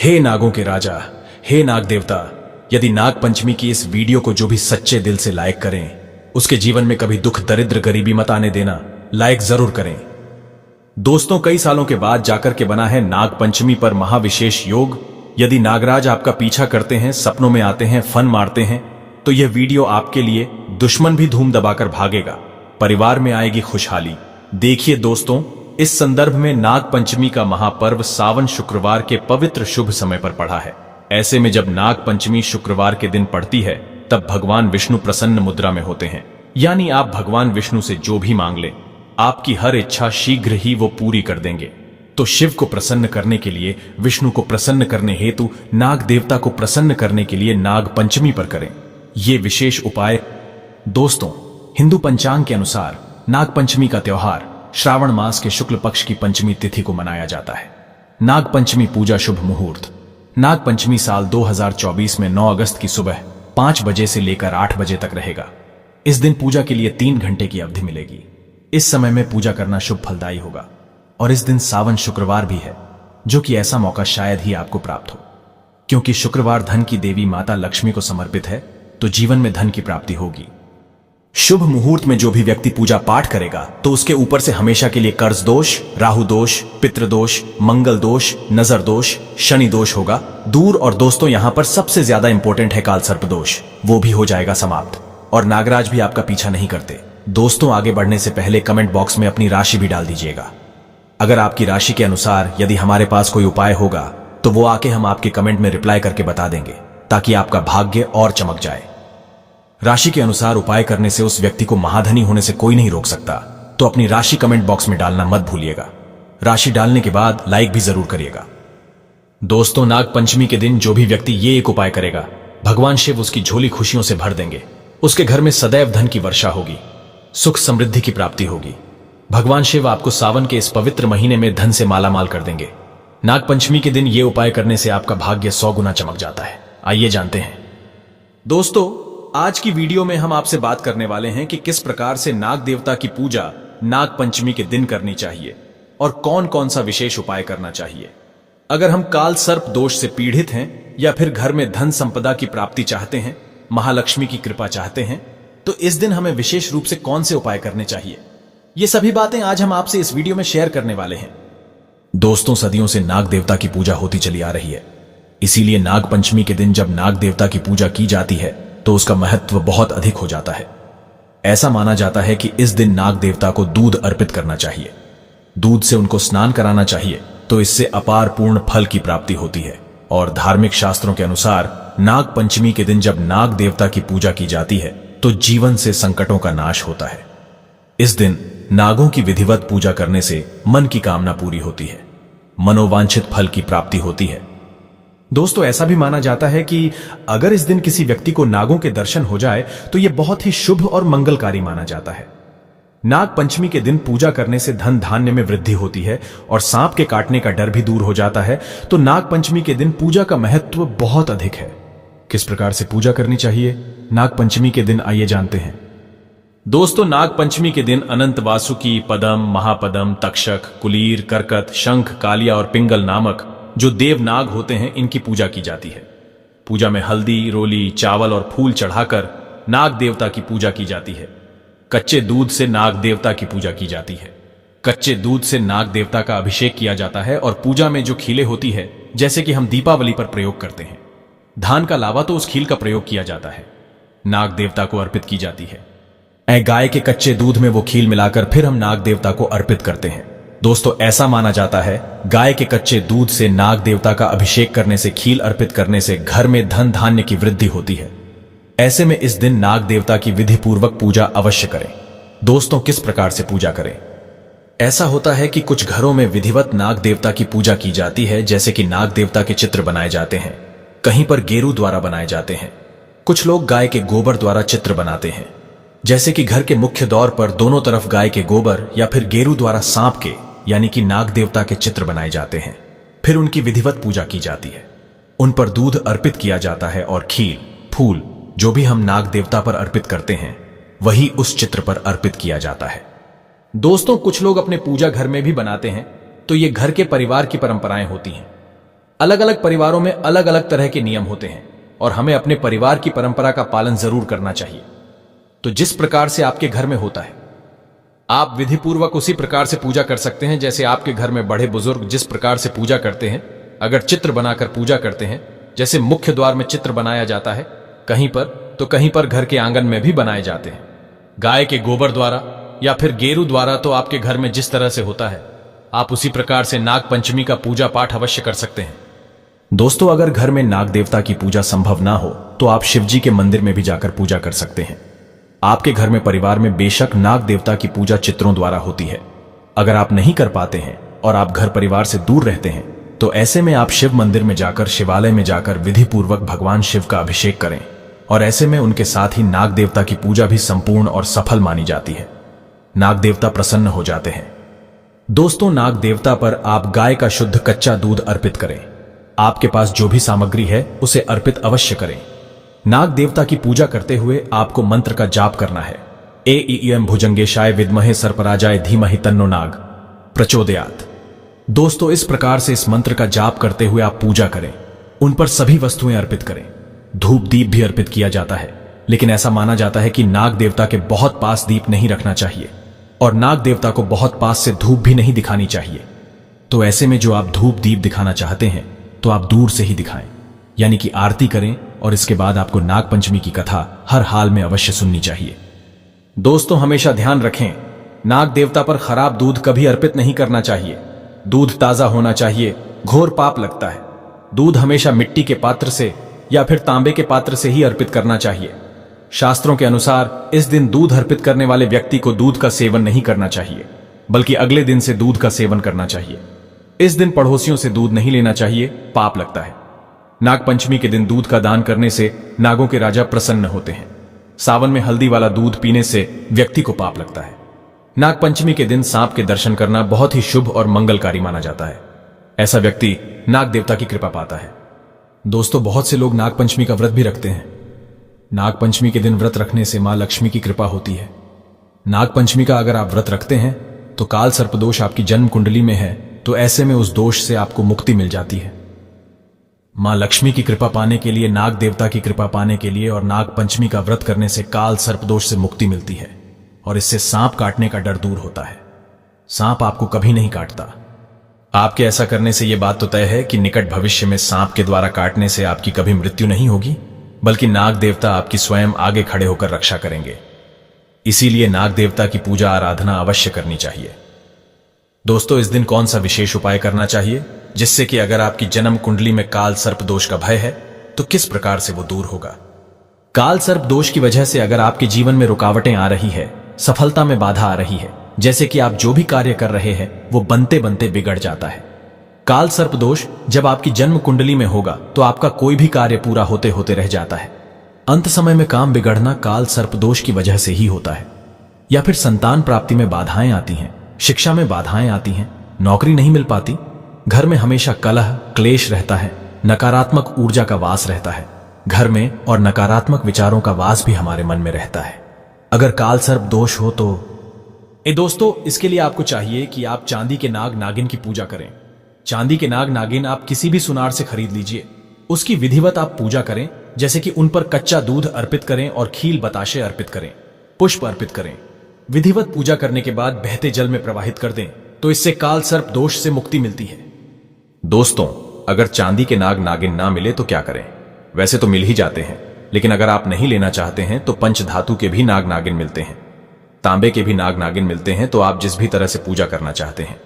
हे नागों के राजा, हे नाग देवता, यदि नाग पंचमी की इस वीडियो को जो भी सच्चे दिल से लाइक करें उसके जीवन में कभी दुख दरिद्र गरीबी मत आने देना। लाइक जरूर करें। दोस्तों, कई सालों के बाद जाकर के बना है नाग पंचमी पर महाविशेष योग। यदि नागराज आपका पीछा करते हैं, सपनों में आते हैं, फन मारते हैं, तो यह वीडियो आपके लिए। दुश्मन भी धूम दबाकर भागेगा, परिवार में आएगी खुशहाली। देखिए दोस्तों, इस संदर्भ में नाग पंचमी का महापर्व सावन शुक्रवार के पवित्र शुभ समय पर पड़ा है। ऐसे में जब नाग पंचमी शुक्रवार के दिन पड़ती है तब भगवान विष्णु प्रसन्न मुद्रा में होते हैं, यानी आप भगवान विष्णु से जो भी मांग लें आपकी हर इच्छा शीघ्र ही वो पूरी कर देंगे। तो शिव को प्रसन्न करने के लिए, विष्णु को प्रसन्न करने हेतु नाग देवता को प्रसन्न करने के लिए नाग पंचमी पर करें ये विशेष उपाय। दोस्तों, हिंदू पंचांग के अनुसार नाग पंचमी का त्योहार श्रावण मास के शुक्ल पक्ष की पंचमी तिथि को मनाया जाता है। नाग पंचमी पूजा शुभ मुहूर्त। नाग पंचमी साल 2024 में 9 अगस्त की सुबह 5 बजे से लेकर 8 बजे तक रहेगा। इस दिन पूजा के लिए 3 घंटे की अवधि मिलेगी। इस समय में पूजा करना शुभ फलदायी होगा और इस दिन सावन शुक्रवार भी है, जो कि ऐसा मौका शायद ही आपको प्राप्त हो, क्योंकि शुक्रवार धन की देवी माता लक्ष्मी को समर्पित है, तो जीवन में धन की प्राप्ति होगी। शुभ मुहूर्त में जो भी व्यक्ति पूजा पाठ करेगा तो उसके ऊपर से हमेशा के लिए कर्ज दोष, राहु दोष, पितृदोष, मंगल दोष, नजर दोष, शनि दोष होगा दूर। और दोस्तों, यहां पर सबसे ज्यादा इंपॉर्टेंट है काल सर्प दोष, वो भी हो जाएगा समाप्त। और नागराज भी आपका पीछा नहीं करते। दोस्तों, आगे बढ़ने से पहले कमेंट बॉक्स में अपनी राशि भी डाल दीजिएगा। अगर आपकी राशि के अनुसार यदि हमारे पास कोई उपाय होगा तो वो आके हम आपके कमेंट में रिप्लाई करके बता देंगे, ताकि आपका भाग्य और चमक जाए। राशि के अनुसार उपाय करने से उस व्यक्ति को महाधनी होने से कोई नहीं रोक सकता, तो अपनी राशि कमेंट बॉक्स में डालना मत भूलिएगा। राशि डालने के बाद लाइक भी जरूर करिएगा। दोस्तों, नाग पंचमी के दिन जो भी व्यक्ति ये एक उपाय करेगा, भगवान शिव उसकी झोली खुशियों से भर देंगे। उसके घर में सदैव धन की वर्षा होगी, सुख समृद्धि की प्राप्ति होगी। भगवान शिव आपको सावन के इस पवित्र महीने में धन से मालामाल कर देंगे। नाग पंचमी के दिन ये उपाय करने से आपका भाग्य 100 गुना चमक जाता है। आइए जानते हैं। दोस्तों, आज की वीडियो में हम आपसे बात करने वाले हैं कि किस प्रकार से नाग देवता की पूजा नाग पंचमी के दिन करनी चाहिए और कौन कौन सा विशेष उपाय करना चाहिए। अगर हम काल सर्प दोष से पीड़ित हैं या फिर घर में धन संपदा की प्राप्ति चाहते हैं, महालक्ष्मी की कृपा चाहते हैं, तो इस दिन हमें विशेष रूप से कौन से उपाय करने चाहिए, ये सभी बातें आज हम आपसे इस वीडियो में शेयर करने वाले हैं। दोस्तों, सदियों से नाग देवता की पूजा होती चली आ रही है, इसीलिए नाग पंचमी के दिन जब नाग देवता की पूजा की जाती है तो उसका महत्व बहुत अधिक हो जाता है। ऐसा माना जाता है कि इस दिन नाग देवता को दूध अर्पित करना चाहिए। दूध से उनको स्नान कराना चाहिए, तो इससे अपार पूर्ण फल की प्राप्ति होती है। और धार्मिक शास्त्रों के अनुसार नाग पंचमी के दिन जब नाग देवता की पूजा की जाती है तो जीवन से संकटों का नाश होता है। इस दिन नागों की विधिवत पूजा करने से मन की कामना पूरी होती है, मनोवांछित फल की प्राप्ति होती है। दोस्तों, ऐसा भी माना जाता है कि अगर इस दिन किसी व्यक्ति को नागों के दर्शन हो जाए तो यह बहुत ही शुभ और मंगलकारी माना जाता है। नाग पंचमी के दिन पूजा करने से धन धान्य में वृद्धि होती है और सांप के काटने का डर भी दूर हो जाता है। तो नाग पंचमी के दिन पूजा का महत्व बहुत अधिक है। किस प्रकार से पूजा करनी चाहिए नाग पंचमी के दिन, आइए जानते हैं। दोस्तों, नाग पंचमी के दिन अनंत वासुकी, पदम, महापदम, तक्षक, कुलीर, करकत, शंख, कालिया और पिंगल नामक जो देवनाग होते हैं, इनकी पूजा की जाती है। पूजा में हल्दी, रोली, चावल और फूल चढ़ाकर नाग देवता की पूजा की जाती है। कच्चे दूध से नाग देवता की पूजा की जाती है। कच्चे दूध से नाग देवता का अभिषेक किया जाता है और पूजा में जो खीलें होती है, जैसे कि हम दीपावली पर प्रयोग करते हैं, धान का लावा, तो उस खील का प्रयोग किया जाता है, नाग देवता को अर्पित की जाती है। गाय के कच्चे दूध में वो खील मिलाकर फिर हम नाग देवता को अर्पित करते हैं। दोस्तों, ऐसा माना जाता है गाय के कच्चे दूध से नाग देवता का अभिषेक करने से, खील अर्पित करने से घर में धन धान्य की वृद्धि होती है। ऐसे में इस दिन नाग देवता की विधि पूर्वक पूजा अवश्य करें। दोस्तों, किस प्रकार से पूजा करें? ऐसा होता है कि कुछ घरों में विधिवत नाग देवता की पूजा की जाती है, जैसे कि नाग देवता के चित्र बनाए जाते हैं, कहीं पर गेरू द्वारा बनाए जाते हैं। कुछ लोग गाय के गोबर द्वारा चित्र बनाते हैं, जैसे कि घर के मुख्य द्वार पर दोनों तरफ गाय के गोबर या फिर गेरू द्वारा सांप के यानी कि नाग देवता के चित्र बनाए जाते हैं। फिर उनकी विधिवत पूजा की जाती है, उन पर दूध अर्पित किया जाता है और खील, फूल जो भी हम नाग देवता पर अर्पित करते हैं वही उस चित्र पर अर्पित किया जाता है। दोस्तों, कुछ लोग अपने पूजा घर में भी बनाते हैं, तो ये घर के परिवार की परंपराएं होती हैं। अलग अलग परिवारों में अलग अलग तरह के नियम होते हैं और हमें अपने परिवार की परंपरा का पालन जरूर करना चाहिए। तो जिस प्रकार से आपके घर में होता है, आप विधि पूर्वक उसी प्रकार से पूजा कर सकते हैं जैसे आपके घर में बड़े बुजुर्ग जिस प्रकार से पूजा करते हैं। अगर चित्र बनाकर पूजा करते हैं, जैसे मुख्य द्वार में चित्र बनाया जाता है, कहीं पर तो कहीं पर घर के आंगन में भी बनाए जाते हैं, गाय के गोबर द्वारा या फिर गेरू द्वारा, तो आपके घर में जिस तरह से होता है आप उसी प्रकार से नाग पंचमी का पूजा पाठ अवश्य कर सकते हैं। दोस्तों, अगर घर में नाग देवता की पूजा संभव ना हो तो आप शिव जी के मंदिर में भी जाकर पूजा कर सकते हैं। आपके घर में परिवार में बेशक नाग देवता की पूजा चित्रों द्वारा होती है। अगर आप नहीं कर पाते हैं और आप घर परिवार से दूर रहते हैं तो ऐसे में आप शिव मंदिर में जाकर, शिवालय में जाकर विधि पूर्वक भगवान शिव का अभिषेक करें और ऐसे में उनके साथ ही नाग देवता की पूजा भी संपूर्ण और सफल मानी जाती है। नाग देवता प्रसन्न हो जाते हैं। दोस्तों, नाग देवता पर आप गाय का शुद्ध कच्चा दूध अर्पित करें। आपके पास जो भी सामग्री है उसे अर्पित अवश्य करें। नाग देवता की पूजा करते हुए आपको मंत्र का जाप करना है। ऐं भुजंगेशाय विद्महे सर्पराजाय धीमहि तन्नो नाग प्रचोदयात्। दोस्तों, इस प्रकार से इस मंत्र का जाप करते हुए आप पूजा करें। उन पर सभी वस्तुएं अर्पित करें। धूप दीप भी अर्पित किया जाता है, लेकिन ऐसा माना जाता है कि नाग देवता के बहुत पास दीप नहीं रखना चाहिए और नाग देवता को बहुत पास से धूप भी नहीं दिखानी चाहिए। तो ऐसे में जो आप धूप दीप दिखाना चाहते हैं तो आप दूर से ही दिखाएं, यानी कि आरती करें, और इसके बाद आपको नाग पंचमी की कथा हर हाल में अवश्य सुननी चाहिए। दोस्तों, हमेशा ध्यान रखें, नाग देवता पर खराब दूध कभी अर्पित नहीं करना चाहिए। दूध ताजा होना चाहिए, घोर पाप लगता है। दूध हमेशा मिट्टी के पात्र से या फिर तांबे के पात्र से ही अर्पित करना चाहिए। शास्त्रों के अनुसार इस दिन दूध अर्पित करने वाले व्यक्ति को दूध का सेवन नहीं करना चाहिए, बल्कि अगले दिन से दूध का सेवन करना चाहिए। इस दिन पड़ोसियों से दूध नहीं लेना चाहिए, पाप लगता है। नाग पंचमी के दिन दूध का दान करने से नागों के राजा प्रसन्न होते हैं। सावन में हल्दी वाला दूध पीने से व्यक्ति को पाप लगता है। नाग पंचमी के दिन सांप के दर्शन करना बहुत ही शुभ और मंगलकारी माना जाता है। ऐसा व्यक्ति नाग देवता की कृपा पाता है। दोस्तों, बहुत से लोग नाग पंचमी का व्रत भी रखते हैं। नाग पंचमी के दिन व्रत रखने से मां लक्ष्मी की कृपा होती है। नाग पंचमी का अगर आप व्रत रखते हैं तो काल सर्प दोष आपकी जन्म कुंडली में है, तो ऐसे में उस दोष से आपको मुक्ति मिल जाती है। मां लक्ष्मी की कृपा पाने के लिए, नाग देवता की कृपा पाने के लिए और नाग पंचमी का व्रत करने से काल सर्प दोष से मुक्ति मिलती है और इससे सांप काटने का डर दूर होता है। सांप आपको कभी नहीं काटता। आपके ऐसा करने से यह बात तो तय है कि निकट भविष्य में सांप के द्वारा काटने से आपकी कभी मृत्यु नहीं होगी, बल्कि नाग देवता आपकी स्वयं आगे खड़े होकर रक्षा करेंगे। इसीलिए नाग देवता की पूजा आराधना अवश्य करनी चाहिए। दोस्तों, इस दिन कौन सा विशेष उपाय करना चाहिए जिससे कि अगर आपकी जन्म कुंडली में काल सर्प दोष का भय है तो किस प्रकार से वो दूर होगा? काल सर्प दोष की वजह से अगर आपके जीवन में रुकावटें आ रही है, सफलता में बाधा आ रही है, जैसे कि आप जो भी कार्य कर रहे हैं वो बनते बनते बिगड़ जाता है। काल सर्प दोष जब आपकी जन्म कुंडली में होगा तो आपका कोई भी कार्य पूरा होते होते रह जाता है। अंत समय में काम बिगड़ना काल सर्प दोष की वजह से ही होता है। या फिर संतान प्राप्ति में बाधाएं आती हैं, शिक्षा में बाधाएं आती हैं, नौकरी नहीं मिल पाती, घर में हमेशा कलह क्लेश रहता है, नकारात्मक ऊर्जा का वास रहता है घर में और नकारात्मक विचारों का वास भी हमारे मन में रहता है। अगर काल सर्प दोष हो तो दोस्तों, इसके लिए आपको चाहिए कि आप चांदी के नाग नागिन की पूजा करें। चांदी के नाग नागिन आप किसी भी सुनार से खरीद लीजिए, उसकी विधिवत आप पूजा करें, जैसे कि उन पर कच्चा दूध अर्पित करें और खील बताशे अर्पित करें, पुष्प अर्पित करें। विधिवत पूजा करने के बाद बहते जल में प्रवाहित कर दें, तो इससे काल सर्प दोष से मुक्ति मिलती है। दोस्तों, अगर चांदी के नाग नागिन ना मिले तो क्या करें? वैसे तो मिल ही जाते हैं, लेकिन अगर आप नहीं लेना चाहते हैं तो पंच धातु के भी नाग नागिन मिलते हैं, तांबे के भी नाग नागिन मिलते हैं। तो आप जिस भी तरह से पूजा करना चाहते हैं,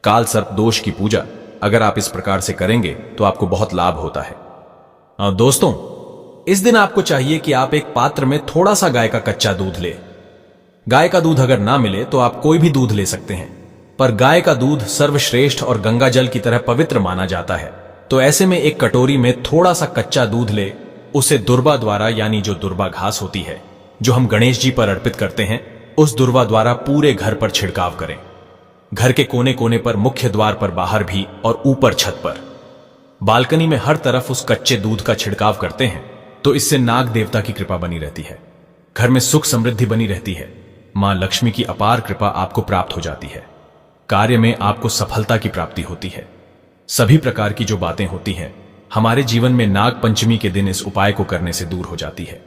काल सर्प दोष की पूजा अगर आप इस प्रकार से करेंगे तो आपको बहुत लाभ होता है। दोस्तों, इस दिन आपको चाहिए कि आप एक पात्र में थोड़ा सा गाय का कच्चा दूध ले। गाय का दूध अगर ना मिले तो आप कोई भी दूध ले सकते हैं, पर गाय का दूध सर्वश्रेष्ठ और गंगा जल की तरह पवित्र माना जाता है। तो ऐसे में एक कटोरी में थोड़ा सा कच्चा दूध ले, उसे दुर्वा द्वारा, यानी जो दुर्वा घास होती है जो हम गणेश जी पर अर्पित करते हैं, उस दुर्वा द्वारा पूरे घर पर छिड़काव करें। घर के कोने कोने पर, मुख्य द्वार पर, बाहर भी और ऊपर छत पर, बालकनी में हर तरफ उस कच्चे दूध का छिड़काव करते हैं। तो इससे नाग देवता की कृपा बनी रहती है, घर में सुख समृद्धि बनी रहती है, मां लक्ष्मी की अपार कृपा आपको प्राप्त हो जाती है, कार्य में आपको सफलता की प्राप्ति होती है। सभी प्रकार की जो बातें होती हैं हमारे जीवन में नाग पंचमी के दिन इस उपाय को करने से दूर हो जाती है।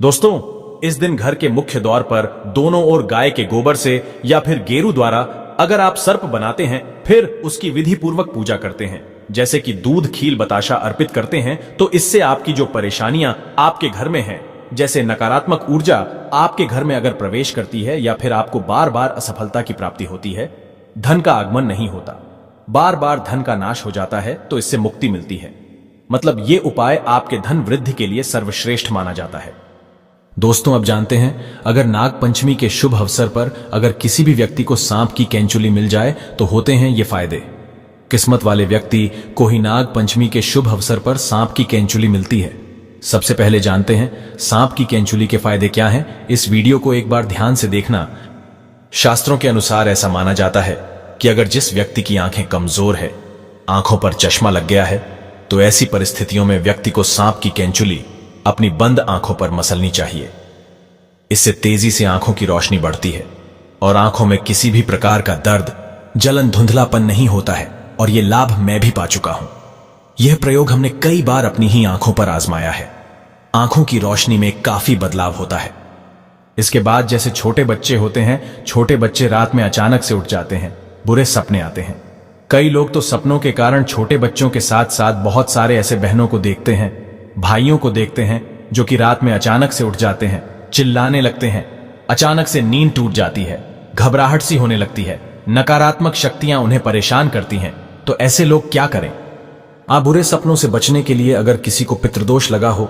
दोस्तों, इस दिन घर के मुख्य द्वार पर दोनों ओर गाय के गोबर से या फिर गेरू द्वारा अगर आप सर्प बनाते हैं, फिर उसकी विधि पूर्वक पूजा करते हैं, जैसे कि दूध, खील, बताशा अर्पित करते हैं, तो इससे आपकी जो परेशानियां आपके घर में हैं, जैसे नकारात्मक ऊर्जा आपके घर में अगर प्रवेश करती है या फिर आपको बार बार असफलता की प्राप्ति होती है, धन का आगमन नहीं होता, बार बार धन का नाश हो जाता है, तो इससे मुक्ति मिलती है। मतलब ये उपाय आपके धन वृद्धि के लिए सर्वश्रेष्ठ माना जाता है। दोस्तों, अब जानते हैं, अगर नाग पंचमी के शुभ अवसर पर अगर किसी भी व्यक्ति को सांप की केंचुली मिल जाए तो होते हैं ये फायदे। किस्मत वाले व्यक्ति को ही नाग पंचमी के शुभ अवसर पर सांप की केंचुली मिलती है। सबसे पहले जानते हैं सांप की केंचुली के फायदे क्या हैं। इस वीडियो को एक बार ध्यान से देखना। शास्त्रों के अनुसार ऐसा माना जाता है कि अगर जिस व्यक्ति की आंखें कमजोर है, आंखों पर चश्मा लग गया है, तो ऐसी परिस्थितियों में व्यक्ति को सांप की केंचुली अपनी बंद आंखों पर मसलनी चाहिए। इससे तेजी से आंखों की रोशनी बढ़ती है और आंखों में किसी भी प्रकार का दर्द, जलन, धुंधलापन नहीं होता है। और यह लाभ मैं भी पा चुका हूं। यह प्रयोग हमने कई बार अपनी ही आंखों पर आजमाया है। आंखों की रोशनी में काफी बदलाव होता है। इसके बाद जैसे छोटे बच्चे होते हैं, छोटे बच्चे रात में अचानक से उठ जाते हैं, बुरे सपने आते हैं। कई लोग तो सपनों के कारण छोटे बच्चों के साथ साथ बहुत सारे ऐसे बहनों को देखते हैं, भाइयों को देखते हैं, जो कि रात में अचानक से उठ जाते हैं, चिल्लाने लगते हैं, अचानक से नींद टूट जाती है, घबराहट सी होने लगती है, नकारात्मक शक्तियां उन्हें परेशान करती हैं। तो ऐसे लोग क्या करें? आप बुरे सपनों से बचने के लिए अगर किसी को पितृदोष लगा हो,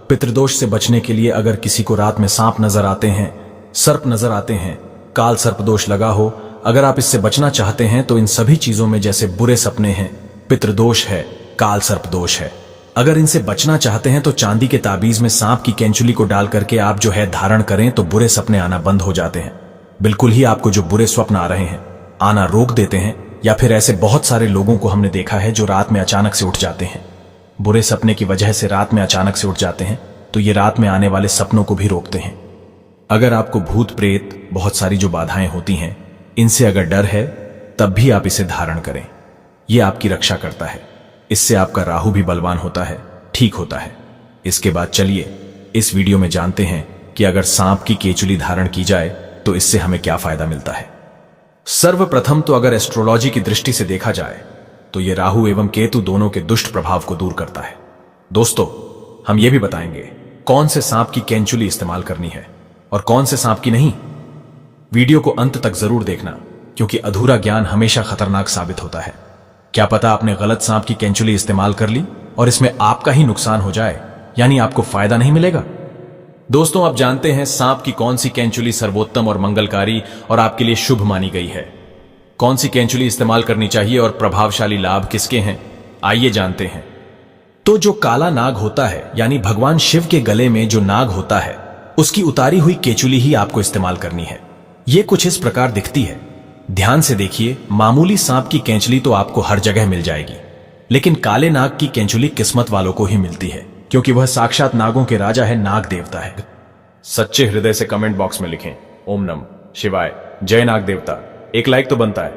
पितृदोष से बचने के लिए अगर किसी को रात में सांप नजर आते हैं, सर्प नजर आते हैं, काल सर्प दोष लगा हो, अगर आप इससे बचना चाहते हैं तो इन सभी चीजों में जैसे बुरे सपने हैं, पितृदोष है, काल सर्प दोष है, अगर इनसे बचना चाहते हैं तो चांदी के ताबीज में सांप की केंचुली को डाल करके आप जो है धारण करें तो बुरे सपने आना बंद हो जाते हैं। बिल्कुल ही आपको जो बुरे स्वप्न आ रहे हैं आना रोक देते हैं। या फिर ऐसे बहुत सारे लोगों को हमने देखा है जो रात में अचानक से उठ जाते हैं, बुरे सपने की वजह से रात में अचानक से उठ जाते हैं, तो ये रात में आने वाले सपनों को भी रोकते हैं। अगर आपको भूत प्रेत, बहुत सारी जो बाधाएं होती हैं, इनसे अगर डर है तब भी आप इसे धारण करें। यह आपकी रक्षा करता है। इससे आपका राहु भी बलवान होता है, ठीक होता है। इसके बाद चलिए इस वीडियो में जानते हैं कि अगर सांप की केचुली धारण की जाए तो इससे हमें क्या फायदा मिलता है। सर्वप्रथम तो अगर एस्ट्रोलॉजी की दृष्टि से देखा जाए तो यह राहु एवं केतु दोनों के दुष्ट प्रभाव को दूर करता है। दोस्तों, हम यह भी बताएंगे कौन से सांप की केंचुली इस्तेमाल करनी है और कौन से सांप की नहीं। वीडियो को अंत तक जरूर देखना, क्योंकि अधूरा ज्ञान हमेशा खतरनाक साबित होता है। क्या पता आपने गलत सांप की केंचुली इस्तेमाल कर ली और इसमें आपका ही नुकसान हो जाए, यानी आपको फायदा नहीं मिलेगा। दोस्तों, आप जानते हैं सांप की कौन सी केंचुली सर्वोत्तम और मंगलकारी और आपके लिए शुभ मानी गई है। कौन सी केंचुली इस्तेमाल करनी चाहिए और प्रभावशाली लाभ किसके हैं, आइए जानते हैं। तो जो काला नाग होता है, यानी भगवान शिव के गले में जो नाग होता है, उसकी उतारी हुई केचुली ही आपको इस्तेमाल करनी है। यह कुछ इस प्रकार दिखती है। ध्यान से देखिए, मामूली सांप की केंचुली तो आपको हर जगह मिल जाएगी, लेकिन काले नाग की केंचुली किस्मत वालों को ही मिलती है, क्योंकि वह साक्षात नागों के राजा है, नाग देवता है। सच्चे हृदय से कमेंट बॉक्स में लिखें ओम नमः शिवाय, जय नाग देवता। एक लाइक तो बनता है।